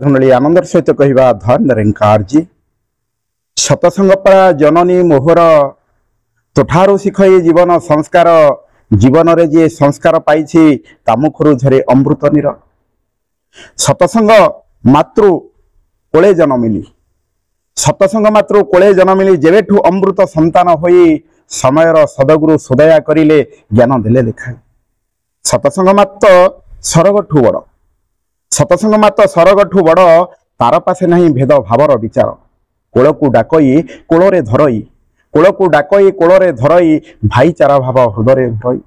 धनुली आनंदर सहित कहवा धन रेंकार जी सतसंग परा जननी मोहर तोठारु शिखई जीवन संस्कार जीवन रे जे संस्कार पाइछि तामुखरु झरे अमृत निर सतसंग मातृ कोले जनमिली सतसंग मातृ कोले जनमिली जेबेठु अमृत संतान होई समयर सदगुरु सुदया करिले ज्ञान देले देखाए सतसंग मात्र सरगठु बड़ सतसंग मात्र सरगठु बड़ तार पासे नहीं भेद भावर विचार कोलकु डाकई कोलरे धरई कोलकु डाकई कोलरे धरई भाईचारा भाव हृदय धरई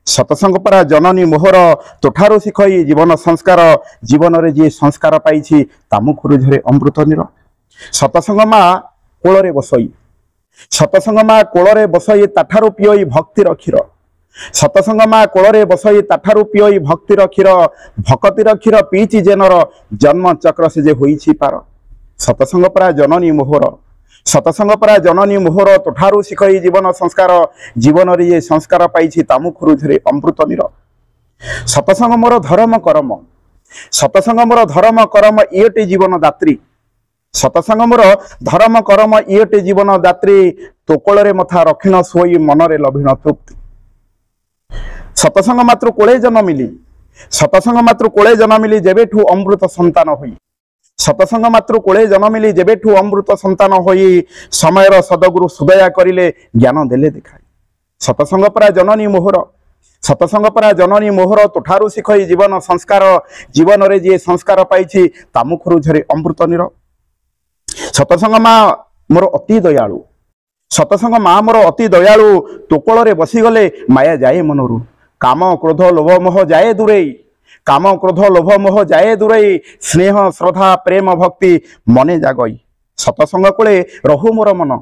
सतसंग परा जननी मोहर तोठारु शिखई जीवन संस्कार जीवन रे जे संस्कार पाइछि तामुखरु झरे अमृत निर सतसंग मा कोलरे बसई सतसंग मा कोलरे बसई ताठारु पियई भक्तिर क्षीर सतसंग मा कोलरे बसई ताठारु पियई भक्तिर क्षीर भक्तिर क्षीर पीछि जेनर जन्म चक्र से जे होइछि पार सतसंग परा जननी मोहर सतसंग परा जननी मोहर तोठारु शिखई जीवन संस्कार जीवन रे ये संस्कार पाइछि तामुखरु झरे अमृत निर सतसंग मोर धर्म कर्म सतसंग मोर धर्म कर्म इयटे जीवन दात्री सतसंग मोर धर्म कर्म इयटे जीवन दात्री तोकोलरे मथा रखिण सोई मनरे लभिण तृप्ति सतसंग मात्र कोले जनमिली सतसंग मात्र कोले जनमिली जेबेठु अमृत संतान होई सतसंग मात्र कोले जनमिली जेबेठु अमृत संतान होई समयर सदगुरु सुदया करिले ज्ञान देले देखाए सतसंग परा जननी मोहर सतसंग परा जननी मोहर तोठारु शिखई जीवन संस्कार जीवन रे जे संस्कार पाइछि तामुखरु झरे अमृत निर सतसंग मा मोर अति दयालु सतसंग मा मोर अति दयालु तोकोलरे बसिगले माया जाए मनरु काम क्रोध लोभ मोह जाए दूरे काम क्रोध लोभ मोह जाए दूरे स्नेह श्रद्धा प्रेम भक्ति मने जागई सतसंग कोले रहु मोर मन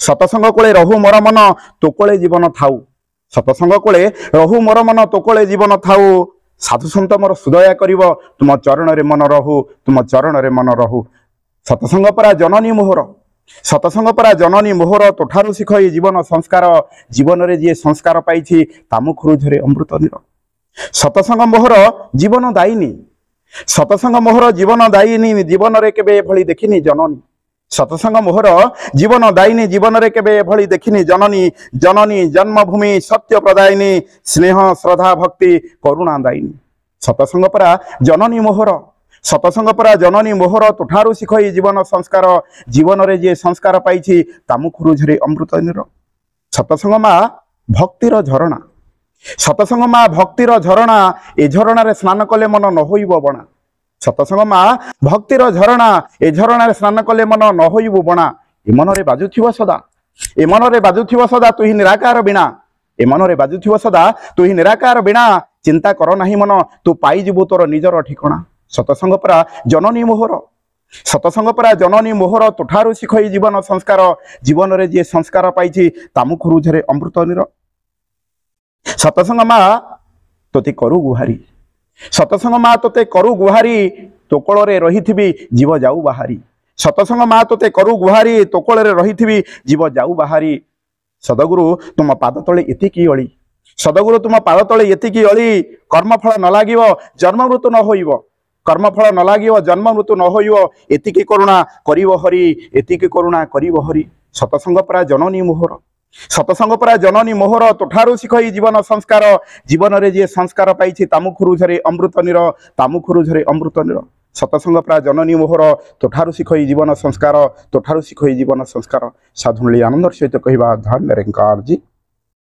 सतसंग कोले रहु मोर मन तोकोले जीवन थाउ सतसंग कोले रहु मोर मन तोकोले जीवन थाउ साधु संत मोर सुदया करिवो तुम चरण रे मन रहु तुम चरण रे मन रहु सतसंग परा जननी मोहर सतसंग परा जननी मोहर तोठारु शिखई जीवन संस्कार जीवन रे जे संस्कार पाइछि तामुखरु झरे अमृत निर सतसंग मोहर जीवन दायिनी सतसंग मोहर जीवन दायिनी जीवन रे केबे भली देखिनी जननी सतसंग मोहर जीवन दायिनी जीवन रे केबे भली देखिनी जननी जननी जन्मभूमि सत्य प्रदायिनी स्नेह श्रद्धा भक्ति करुणा दायिनी सतसंग परा जननी मोहर सतसंग परा जननी मोहर तोठारु शिखई जीवन संस्कार जीवन रे जे संस्कार पाइछि तामुखरु झरे अमृत निर सतसंग मा भक्तिर झरणा सतसंग मा भक्तिर झरणा ए झरणा रे स्नान कले मन न होइबो बणा सतसंग मा भक्तिर झरणा ए झरणा रे स्नान कले मन न होइबो बणा ए मन रे बाजुथिबो सदा ए मन रे बाजुथिबो सदा तुहि निराकार बिना ए मन रे बाजुथिबो सदा तुहि निराकार बिना चिंता कर नाही मन तू पाई जिबु तोर निजर ठिकाना सतसंग परा जननी मोहर सतसंग परा जननी मोहर तोठारु शिखई जीवन संस्कार जीवन रे जे संस्कार पाइछि तामुखरु झरे अमृत निर सतसंग मा तोते करू गुहारी सतसंग मा तोते करू गुहारी तोकोलरे रहिथिबी जीव जाऊ बाहारी सतसंग मा तोते करू गुहारी तोकोलरे रहिथिबी जीव जाऊ बाहारी सदगुरु तुम पाद तळे एतिकी अळी सदगुरु तुम पाद तळे एतिकी अळी कर्मफल न लागिवो जन्म मृत्यु न होइबो कर्मफल न लागिवो जन्म मृत्यु न होइबो एतिकी करुणा करिवो हरि एतिकी करुणा करिवो हरि सतसंग परा जननी मोहर सतसंग परा जननी मोहर तोठारु शिखई जीवन संस्कार जीवन रे जे संस्कार पाइछि तामुखरु झरे अमृत निर तामुखरु झरे अमृत निर सतसंग परा जननी मोहर तोठारु शिखई जीवन संस्कार तोठारु शिखई जीवन संस्कार साधुली आनंदर सहित कहवा धन रेंकार जी।